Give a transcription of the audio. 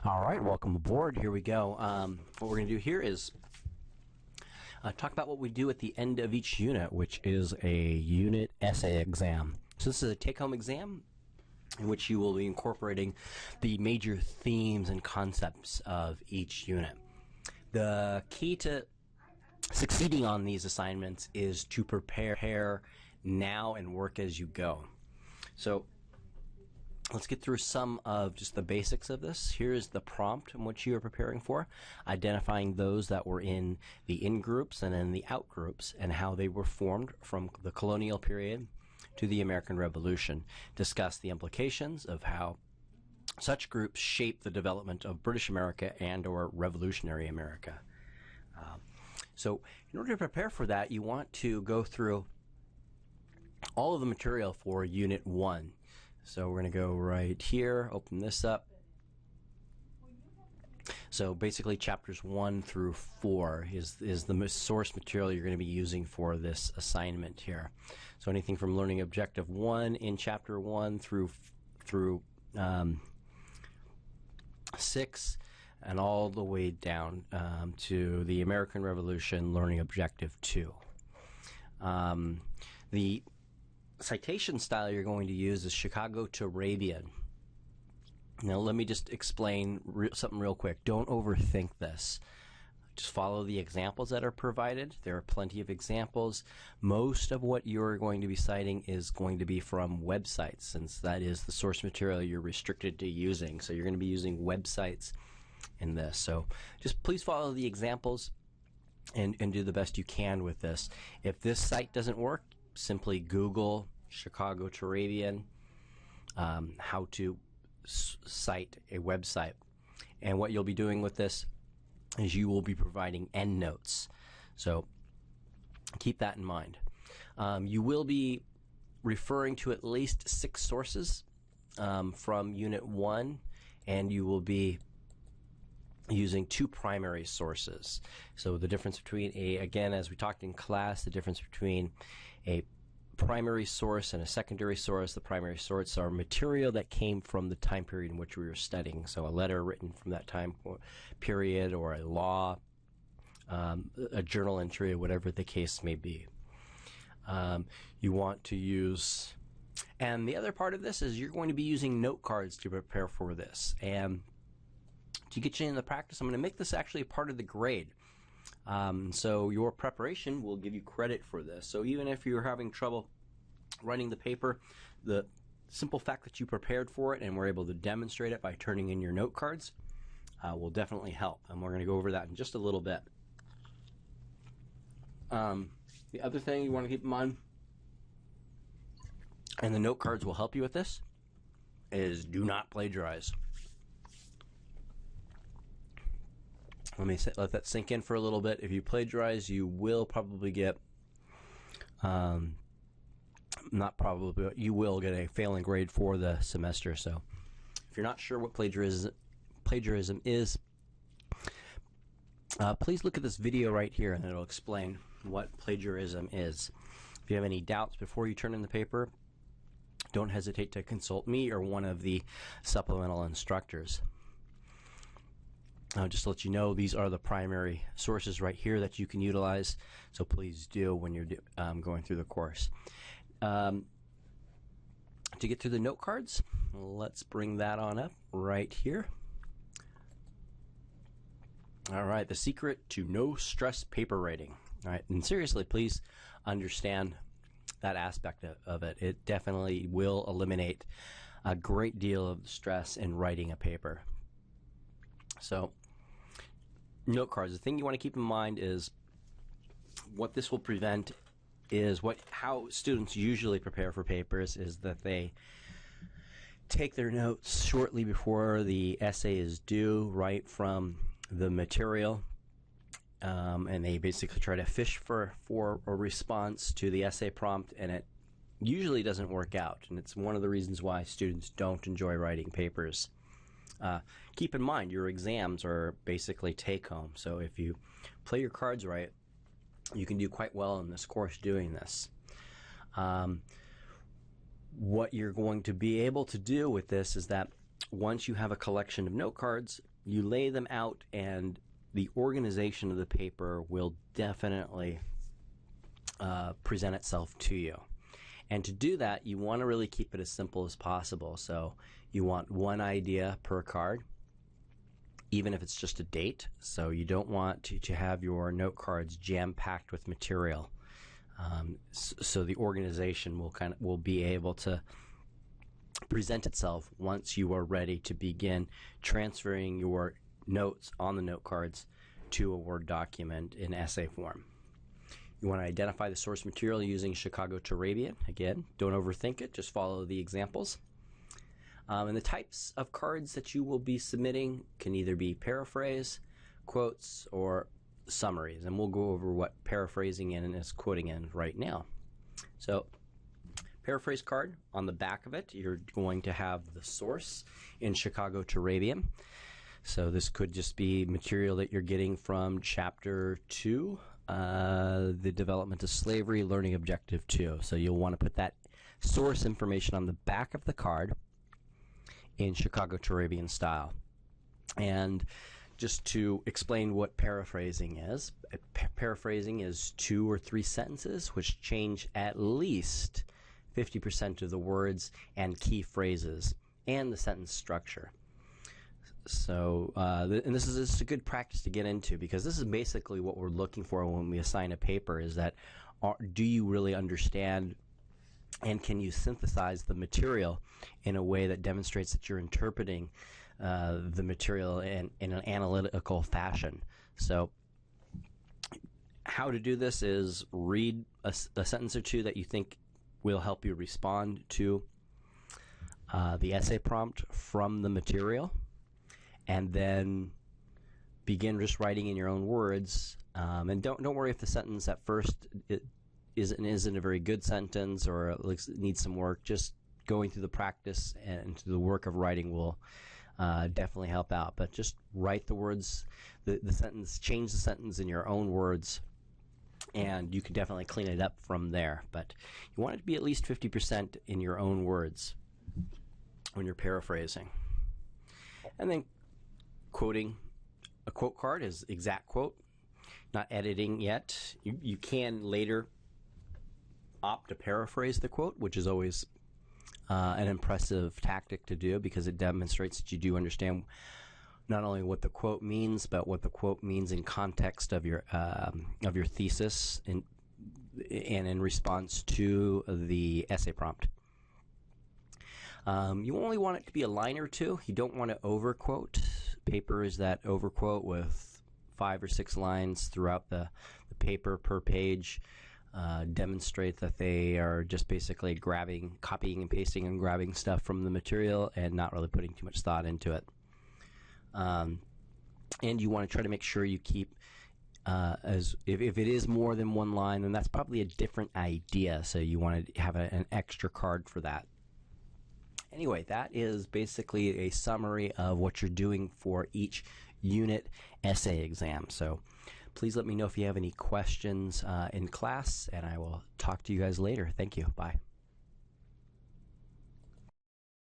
All right, welcome aboard. Here we go. What we're going to do here is talk about what we do at the end of each unit, which is a unit essay exam. So this is a take-home exam in which you will be incorporating the major themes and concepts of each unit. The key to succeeding on these assignments is to prepare now and work as you go. So let's get through some of just the basics of this. Here's the prompt in which you are preparing for, identifying those that were in the in-groups and in the out-groups and how they were formed from the colonial period to the American Revolution. Discuss the implications of how such groups shape the development of British America and or revolutionary America. So in order to prepare for that, you want to go through all of the material for Unit 1. So we're going to go right here, open this up. So basically chapters 1 through 4 is the source material you're going to be using for this assignment here. So anything from learning objective 1 in chapter 1 through 6 and all the way down to the American Revolution learning objective 2. The citation style you're going to use is Chicago to Arabian. Now let me just explain something real quick. Don't overthink this. Just follow the examples that are provided. There are plenty of examples. Most of what you're going to be citing is going to be from websites, since that is the source material you're restricted to using. So you're going to be using websites in this. So just please follow the examples and do the best you can with this. If this site doesn't work, simply Google Chicago to Arabian, how to cite a website. And what you'll be doing with this is you will be providing endnotes. So keep that in mind. You will be referring to at least 6 sources from Unit 1, and you will be using 2 primary sources. So the difference between again, as we talked in class, the difference between a primary source and a secondary source. The primary source are material that came from the time period in which we were studying. So a letter written from that time period, or a law, a journal entry, or whatever the case may be. You want to use, and the other part of this is you're going to be using note cards to prepare for this. And to get you into practice, I'm going to make this actually a part of the grade. So your preparation will give you credit for this. So even if you're having trouble writing the paper, the simple fact that you prepared for it and were able to demonstrate it by turning in your note cards will definitely help. And we're going to go over that in just a little bit. The other thing you want to keep in mind, and the note cards will help you with this, is do not plagiarize. Let that sink in for a little bit. If you plagiarize, you will probably get, not probably, but you will get a failing grade for the semester. So if you're not sure what plagiarism is, please look at this video right here, and it'll explain what plagiarism is. If you have any doubts before you turn in the paper, don't hesitate to consult me or one of the supplemental instructors. Just to let you know, these are the primary sources right here that you can utilize, so please do when you're going through the course. To get through the note cards, let's bring that on up right here. All right, the secret to no stress paper writing. All right, and seriously, please understand that aspect of it. It definitely will eliminate a great deal of stress in writing a paper. So, note cards. The thing you want to keep in mind is what this will prevent is how students usually prepare for papers is that they take their notes shortly before the essay is due, right from the material, and they basically try to fish for a response to the essay prompt, and it usually doesn't work out. And it's one of the reasons why students don't enjoy writing papers. Keep in mind, your exams are basically take-home, so if you play your cards right, you can do quite well in this course doing this. What you're going to be able to do with this is that once you have a collection of note cards, you lay them out, and the organization of the paper will definitely present itself to you. And to do that, you want to really keep it as simple as possible. So you want one idea per card, even if it's just a date. So you don't want to have your note cards jam-packed with material. So the organization will be able to present itself once you are ready to begin transferring your notes on the note cards to a Word document in essay form. You want to identify the source material using Chicago Turabian. Again, don't overthink it, just follow the examples. And the types of cards that you will be submitting can either be paraphrase, quotes, or summaries. And we'll go over what paraphrasing in is quoting in right now. So, paraphrase card, on the back of it, you're going to have the source in Chicago Turabian. So this could just be material that you're getting from Chapter 2, the Development of Slavery, Learning Objective 2. So you'll want to put that source information on the back of the card in Chicago Turabian style. And just to explain what paraphrasing is, paraphrasing is 2 or 3 sentences which change at least 50% of the words and key phrases and the sentence structure. So, and this is a good practice to get into, because this is basically what we're looking for when we assign a paper, is that do you really understand and can you synthesize the material in a way that demonstrates that you're interpreting the material in an analytical fashion. So how to do this is read a sentence or two that you think will help you respond to the essay prompt from the material, and then begin just writing in your own words. And don't worry if the sentence at first isn't a very good sentence or needs some work. Just going through the practice and through the work of writing will definitely help out. But just write the words, the sentence, change the sentence in your own words, and you can definitely clean it up from there. But you want it to be at least 50% in your own words when you're paraphrasing. And then quoting. A quote card is exact quote, not editing yet. You can later opt to paraphrase the quote, which is always an impressive tactic to do, because it demonstrates that you do understand not only what the quote means, but what the quote means in context of your thesis and in response to the essay prompt. You only want it to be a line or two. You don't want to overquote. Papers that overquote with 5 or 6 lines throughout the paper per page demonstrate that they are just basically copying and pasting and grabbing stuff from the material and not really putting too much thought into it. And you want to try to make sure you keep, if it is more than one line, then that's probably a different idea, so you want to have an extra card for that. Anyway, that is basically a summary of what you're doing for each unit essay exam. So please let me know if you have any questions in class, and I will talk to you guys later. Thank you. Bye.